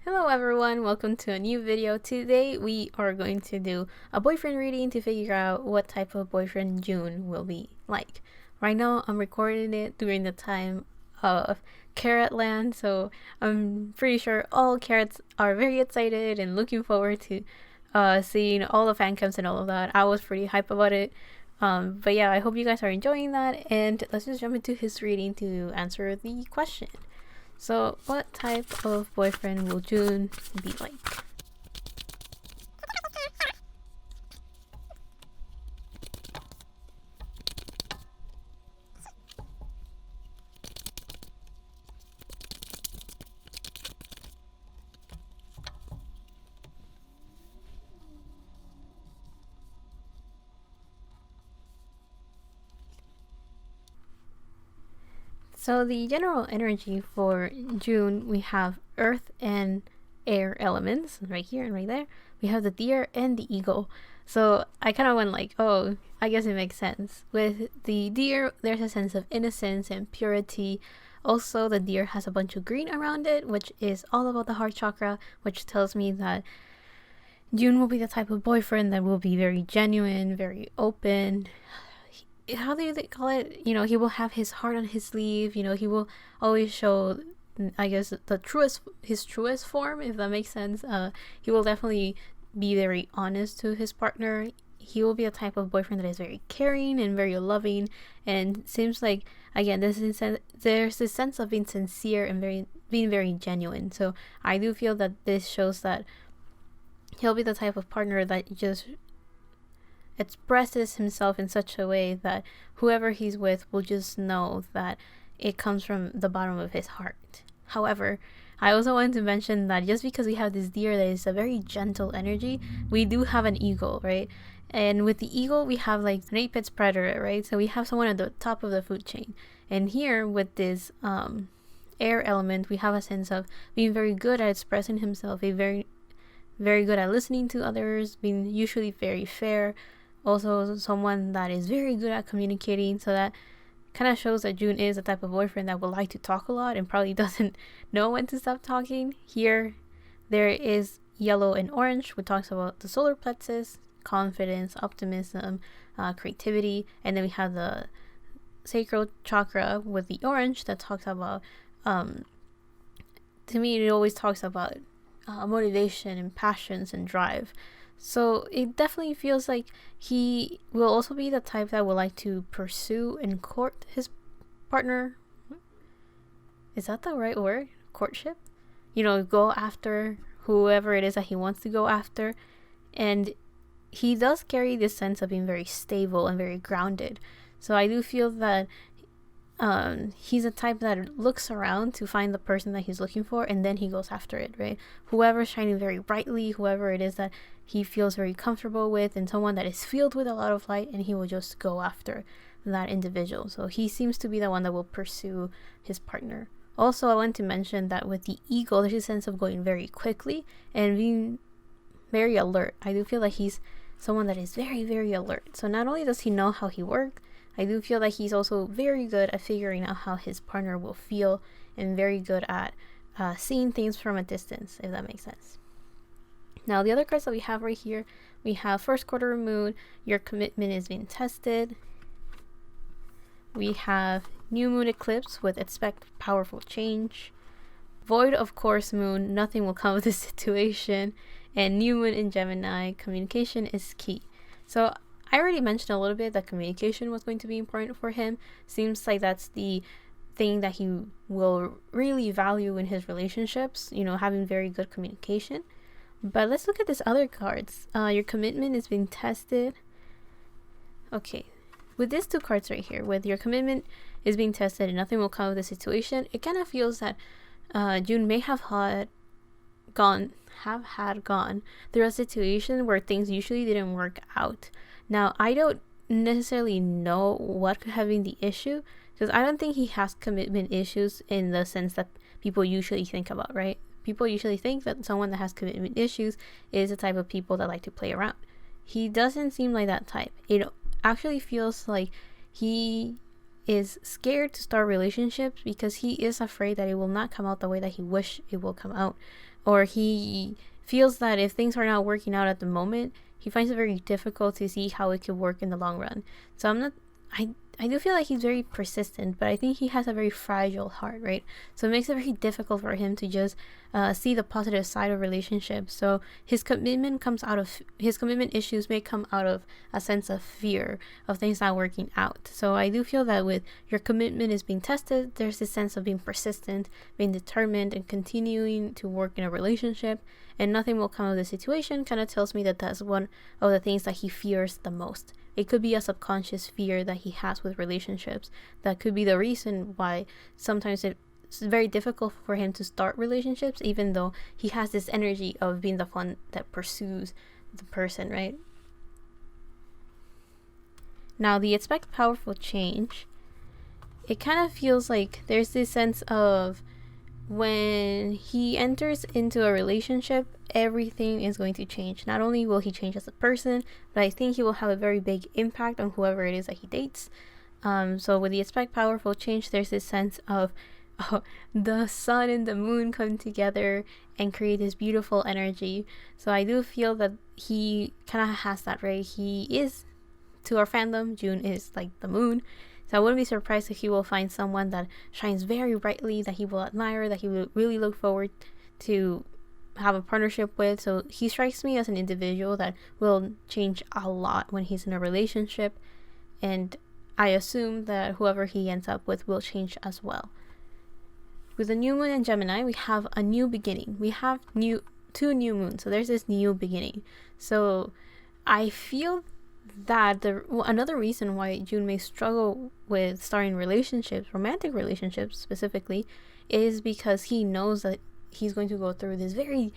Hello everyone, welcome to a new video. Today we are going to do a boyfriend reading to figure out what type of boyfriend June will be like. Right now I'm recording it during the time of Carat land, so I'm pretty sure all Carats are very excited and looking forward to seeing all the fan cams and all of that. I was pretty hype about it. But yeah, I hope you guys are enjoying that, and let's just jump into his reading to answer the question. So, what type of boyfriend will June be like? So the general energy for June, we have earth and air elements right here and right there. We have the deer and the eagle. So I kind of went like, oh, I guess it makes sense. With the deer, there's a sense of innocence and purity. Also, the deer has a bunch of green around it, which is all about the heart chakra, which tells me that June will be the type of boyfriend that will be very genuine, very open. How do they call it? He will have his heart on his sleeve. He will always show, I guess, his truest form, if that makes sense. He will definitely be very honest to his partner. He will be a type of boyfriend that is very caring and very loving, and seems like, again, there's this sense of being sincere and being very genuine. So I do feel that this shows that he'll be the type of partner that just expresses himself in such a way that whoever he's with will just know that it comes from the bottom of his heart. However, I also want to mention that just because we have this deer that is a very gentle energy, we do have an eagle, right? And with the eagle, we have like an apex predator, right? So we have someone at the top of the food chain. And here with this air element, we have a sense of being very good at expressing himself, very good at listening to others, being usually very fair. Also someone that is very good at communicating, so that kind of shows that June is the type of boyfriend that would like to talk a lot and probably doesn't know when to stop talking. Here there is yellow and orange, which talks about the solar plexus, confidence, optimism, creativity, and then we have the sacral chakra with the orange that talks about, to me it always talks about motivation and passions and drive. So it definitely feels like he will also be the type that would like to pursue and court his partner. Is that the right word? Courtship? Go after whoever it is that he wants to go after. And he does carry this sense of being very stable and very grounded. So I do feel that he's a type that looks around to find the person that he's looking for, and then he goes after it, right? Whoever's shining very brightly, whoever it is that he feels very comfortable with, and someone that is filled with a lot of light, and he will just go after that individual. So he seems to be the one that will pursue his partner. Also, I want to mention that with the eagle, there's a sense of going very quickly and being very alert. I do feel like he's someone that is very, very alert. So not only does he know how he works, I do feel like he's also very good at figuring out how his partner will feel, and very good at seeing things from a distance, if that makes sense. Now, the other cards that we have right here, we have first quarter moon, your commitment is being tested. We have new moon eclipse with expect powerful change. Void of course moon, nothing will come of this situation. And new moon in Gemini, communication is key. So I already mentioned a little bit that communication was going to be important for him. Seems like that's the thing that he will really value in his relationships, having very good communication. But let's look at this other cards. Your commitment is being tested. Okay, with these two cards right here, with your commitment is being tested and nothing will come of the situation, it kind of feels that June may have had gone through a situation where things usually didn't work out. Now, I don't necessarily know what could have been the issue, because I don't think he has commitment issues in the sense that people usually think about, right? People usually think that someone that has commitment issues is the type of people that like to play around. He doesn't seem like that type. It actually feels like he is scared to start relationships because he is afraid that it will not come out the way that he wish it will come out. or he feels that if things are not working out at the moment, he finds it very difficult to see how it could work in the long run. So I do feel like he's very persistent, but I think he has a very fragile heart, right? So it makes it very difficult for him to just see the positive side of relationships. So his commitment issues may come out of a sense of fear of things not working out. So I do feel that with your commitment is being tested, there's this sense of being persistent, being determined, and continuing to work in a relationship, and nothing will come of the situation. Kind of tells me that that's one of the things that he fears the most. It could be a subconscious fear that he has with relationships. That could be the reason why sometimes it's very difficult for him to start relationships, even though he has this energy of being the one that pursues the person, right? Now, the expect powerful change. It kind of feels like there's this sense of when he enters into a relationship, everything is going to change. Not only will he change as a person, but I think he will have a very big impact on whoever it is that he dates. So with the expect powerful change, there's this sense of the sun and the moon come together and create this beautiful energy. So I do feel that he kind of has that, right? He is, to our fandom, June is like the moon. So I wouldn't be surprised if he will find someone that shines very brightly, that he will admire, that he will really look forward to have a partnership with. So he strikes me as an individual that will change a lot when he's in a relationship, and I assume that whoever he ends up with will change as well. With the new moon in Gemini, we have a new beginning. We have two new moons, so there's this new beginning. So I feel that another reason why June may struggle with starting relationships, romantic relationships specifically, is because he knows that he's going to go through this very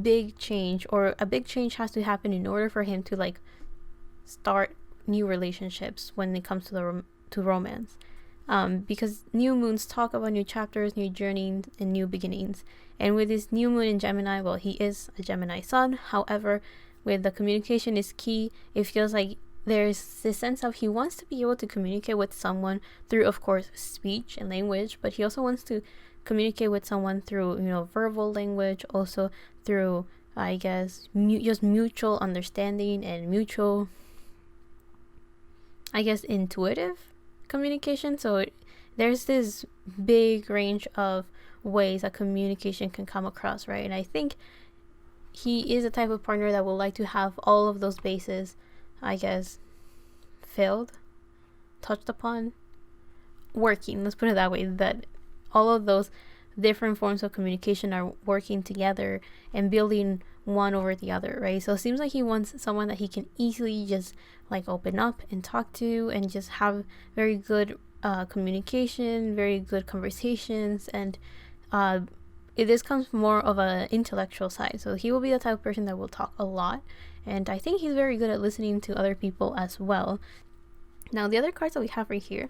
big change, or a big change has to happen in order for him to like start new relationships when it comes to romance. Because new moons talk about new chapters, new journeys, and new beginnings. And with this new moon in Gemini, well, he is a Gemini sun. However, with the communication is key, it feels like there's this sense of he wants to be able to communicate with someone through, of course, speech and language, but he also wants to communicate with someone through, verbal language, also through, I guess, just mutual understanding and mutual, I guess, intuitive communication. So there's this big range of ways that communication can come across, right? And I think he is a type of partner that would like to have all of those bases, I guess, touched upon, working, let's put it that way, that all of those different forms of communication are working together and building one over the other, right? So it seems like he wants someone that he can easily just like open up and talk to and just have very good communication, very good conversations, and this comes more of an intellectual side. So he will be the type of person that will talk a lot, and I think he's very good at listening to other people as well. Now, the other cards that we have right here,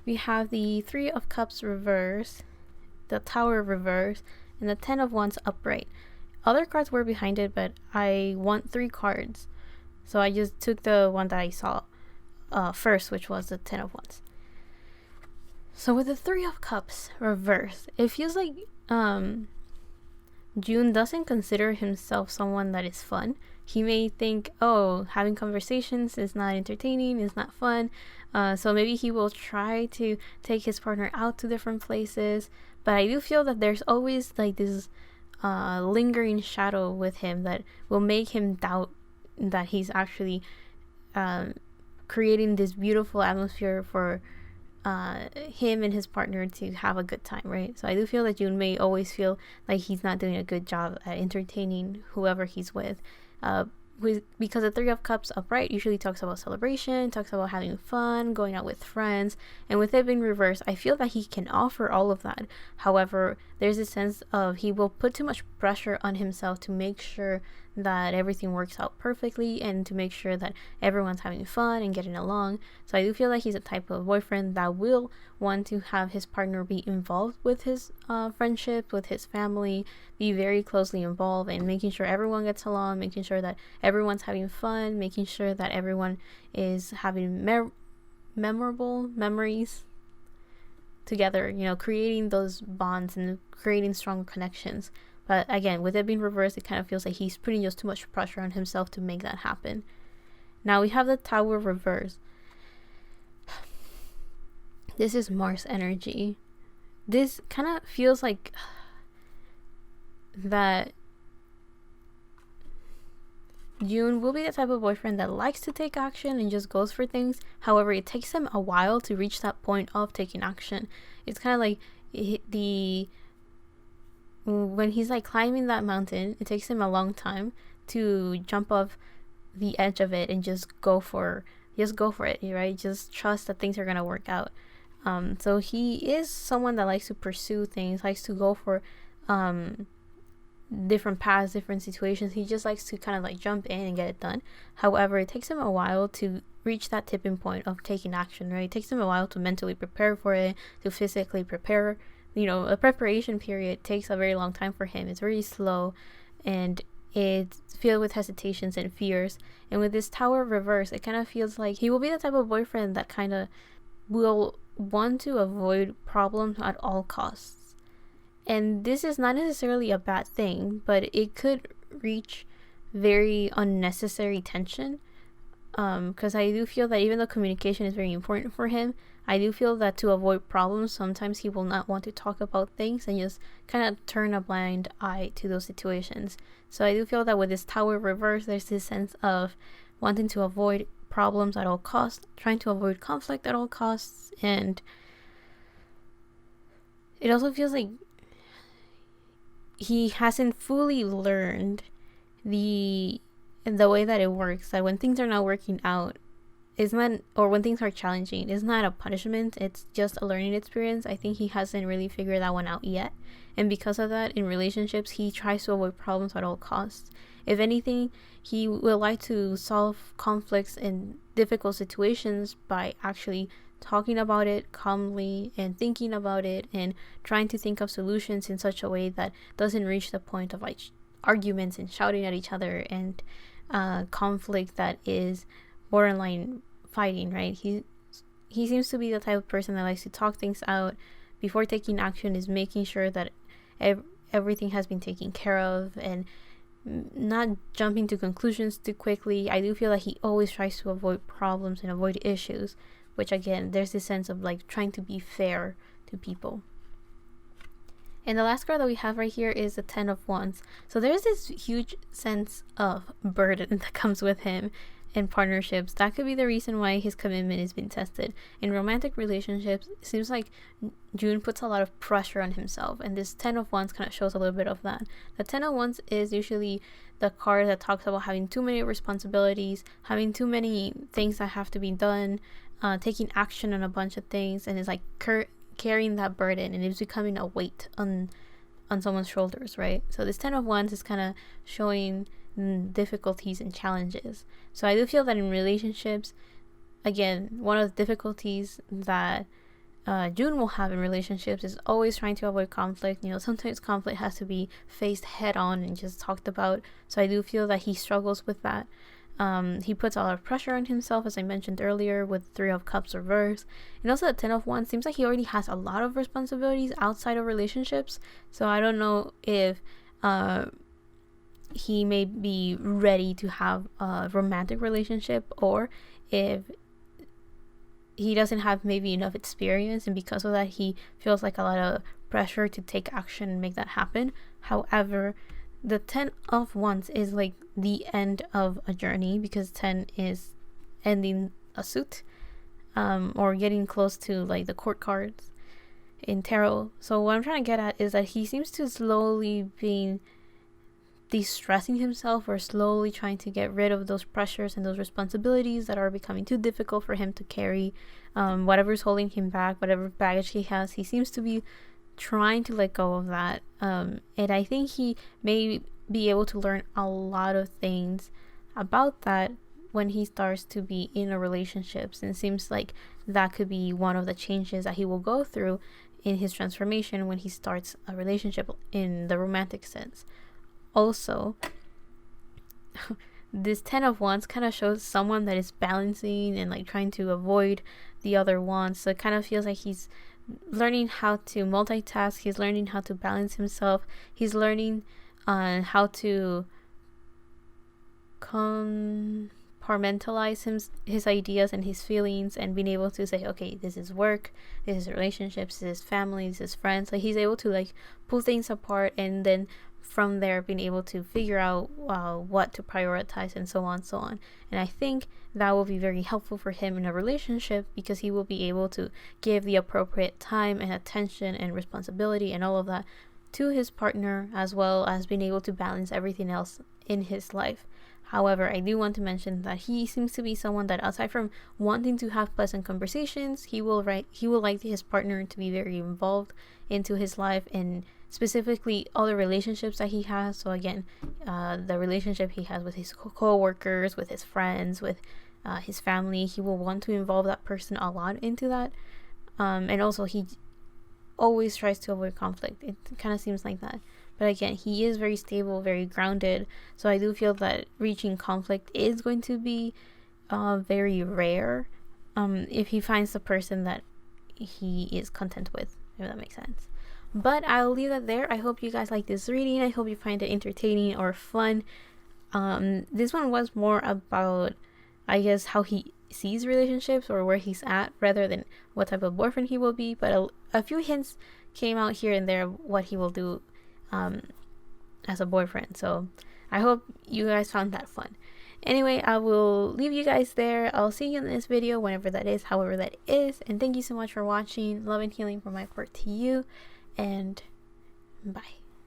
we have the Three of Cups reverse, the Tower reverse, and the Ten of Wands upright. Other cards were behind it, but I want 3 cards, so I just took the one that I saw first, which was the Ten of Wands. So with the Three of Cups reverse, it feels like June doesn't consider himself someone that is fun. He may think, having conversations is not entertaining, is not fun. So maybe he will try to take his partner out to different places. But I do feel that there's always like this lingering shadow with him that will make him doubt that he's actually creating this beautiful atmosphere for him and his partner to have a good time, right? So I do feel that June may always feel like he's not doing a good job at entertaining whoever he's with. Because the Three of Cups upright usually talks about celebration, talks about having fun, going out with friends, and with it being reversed, I feel that he can offer all of that. However, there's a sense of he will put too much pressure on himself to make sure that everything works out perfectly and to make sure that everyone's having fun and getting along. So I do feel like he's a type of boyfriend that will want to have his partner be involved with his friendship, with his family, be very closely involved, and making sure everyone gets along, making sure that everyone's having fun, making sure that everyone is having memorable memories together, creating those bonds and creating strong connections But again, with it being reversed, it kind of feels like he's putting just too much pressure on himself to make that happen. Now we have the Tower reverse. This is Mars energy. This kind of feels like that June will be the type of boyfriend that likes to take action and just goes for things. However, it takes him a while to reach that point of taking action. It's kind of like when he's like climbing that mountain, it takes him a long time to jump off the edge of it and just go for it, right? Just trust that things are gonna work out. So he is someone that likes to pursue things, likes to go for different paths, different situations. He just likes to kind of like jump in and get it done. However, it takes him a while to reach that tipping point of taking action, right? It takes him a while to mentally prepare for it, to physically prepare. A preparation period takes a very long time for him. It's very slow, and it's filled with hesitations and fears. And with this Tower reverse, it kind of feels like he will be the type of boyfriend that kind of will want to avoid problems at all costs. And this is not necessarily a bad thing, but it could reach very unnecessary tension. Because I do feel that even though communication is very important for him, I do feel that to avoid problems, sometimes he will not want to talk about things and just kind of turn a blind eye to those situations. So I do feel that with this Tower reverse, there's this sense of wanting to avoid problems at all costs, trying to avoid conflict at all costs, and it also feels like he hasn't fully learned the way that it works, that when things are not working out, it's not, or when things are challenging, it's not a punishment, it's just a learning experience. I think he hasn't really figured that one out yet, and because of that, in relationships, he tries to avoid problems at all costs. If anything, he will like to solve conflicts in difficult situations by actually talking about it calmly and thinking about it and trying to think of solutions in such a way that doesn't reach the point of like arguments and shouting at each other and conflict that is borderline fighting, right? He seems to be the type of person that likes to talk things out before taking action, is making sure that everything has been taken care of and not jumping to conclusions too quickly. I do feel like he always tries to avoid problems and avoid issues, which again, there's this sense of like trying to be fair to people. And the last card that we have right here is the 10 of Wands. So there's this huge sense of burden that comes with him in partnerships. That could be the reason why his commitment has been tested. In romantic relationships, it seems like June puts a lot of pressure on himself, and this 10 of Wands kind of shows a little bit of that. The 10 of Wands is usually the card that talks about having too many responsibilities, having too many things that have to be done, taking action on a bunch of things, and is like carrying that burden, and it's becoming a weight on someone's shoulders, right? So this 10 of Wands is kind of showing difficulties and challenges. So I do feel that in relationships, again, one of the difficulties that June will have in relationships is always trying to avoid conflict. Sometimes conflict has to be faced head on and just talked about. So I do feel that he struggles with that. He puts a lot of pressure on himself, as I mentioned earlier, with 3 of Cups reverse. And also the 10 of Wands seems like he already has a lot of responsibilities outside of relationships. So I don't know if he may be ready to have a romantic relationship, or if he doesn't have maybe enough experience, and because of that he feels like a lot of pressure to take action and make that happen. However, the 10 of Wands is like the end of a journey, because 10 is ending a suit, or getting close to like the court cards in tarot. So what I'm trying to get at is that he seems to slowly be de-stressing himself, or slowly trying to get rid of those pressures and those responsibilities that are becoming too difficult for him to carry. Whatever's holding him back, whatever baggage he has, he seems to be trying to let go of that, and I think he may be able to learn a lot of things about that when he starts to be in a relationships, and it seems like that could be one of the changes that he will go through in his transformation when he starts a relationship in the romantic sense. Also, this 10 of Wands kind of shows someone that is balancing and like trying to avoid the other wands. So it kind of feels like he's learning how to multitask. He's learning how to balance himself. He's learning how to compartmentalize his ideas and his feelings, and being able to say, okay, this is work, this is relationships, this is family, this is friends. Like, he's able to like pull things apart, and then from there being able to figure out what to prioritize, and so on, so on. And I think that will be very helpful for him in a relationship, because he will be able to give the appropriate time and attention and responsibility and all of that to his partner, as well as being able to balance everything else in his life. However, I do want to mention that he seems to be someone that, aside from wanting to have pleasant conversations, he will like his partner to be very involved into his life, and specifically all the relationships that he has. So again, the relationship he has with his co-workers, with his friends, with his family, he will want to involve that person a lot into that. And also, he always tries to avoid conflict. It kind of seems like that. But again, he is very stable, very grounded. So I do feel that reaching conflict is going to be very rare if he finds the person that he is content with, if that makes sense. But I'll leave that there. I hope you guys like this reading. I hope you find it entertaining or fun. This one was more about, I guess, how he sees relationships or where he's at, rather than what type of boyfriend he will be. But a few hints came out here and there what he will do as a boyfriend. So I hope you guys found that fun. Anyway, I will leave you guys there. I'll see you in this video, whenever that is, however that is. And thank you so much for watching. Love and healing from my part to you. And bye.